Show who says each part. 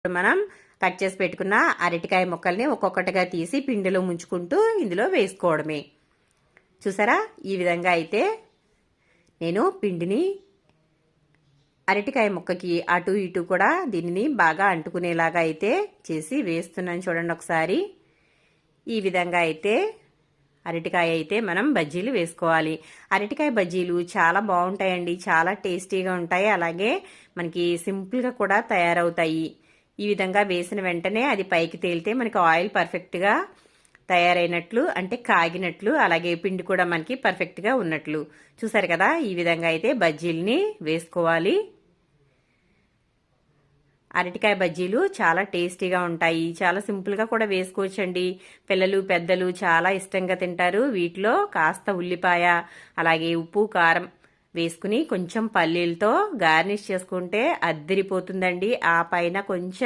Speaker 1: ఇప్పుడు మనం కట్ చేసి పెట్టుకున్న అరటికాయ ముక్కల్ని ఒక్కొక్కటిగా తీసి పిండిలో ముంచుకుంటూ ఇందులో వేసుకోవడమే. చూసారా, ఈ విధంగా అయితే నేను పిండిని అరటికాయ ముక్కకి అటు ఇటు కూడా దీనిని బాగా అంటుకునేలాగా అయితే చేసి వేస్తున్నాను. చూడండి ఒకసారి. ఈ విధంగా అయితే అరటికాయ అయితే మనం బజ్జీలు వేసుకోవాలి. అరటికాయ బజ్జీలు చాలా బాగుంటాయండి, చాలా టేస్టీగా ఉంటాయి. అలాగే మనకి సింపుల్గా కూడా తయారవుతాయి. ఈ విధంగా వేసిన వెంటనే అది పైకి తేలితే మనకి ఆయిల్ పర్ఫెక్ట్గా తయారైనట్లు, అంటే కాగినట్లు, అలాగే పిండి కూడా మనకి పర్ఫెక్ట్గా ఉన్నట్లు. చూసారు కదా, ఈ విధంగా అయితే బజ్జీలని వేసుకోవాలి. అరటికాయ బజ్జీలు చాలా టేస్టీగా ఉంటాయి, చాలా సింపుల్గా కూడా వేసుకోవచ్చండి. పిల్లలు పెద్దలు చాలా ఇష్టంగా తింటారు. వీటిలో కాస్త ఉల్లిపాయ, అలాగే ఉప్పు కారం వేసుకుని కొంచెం పల్లీలతో గార్నిష్ చేసుకుంటే అద్దిరిపోతుందండి. ఆ పైన కొంచెం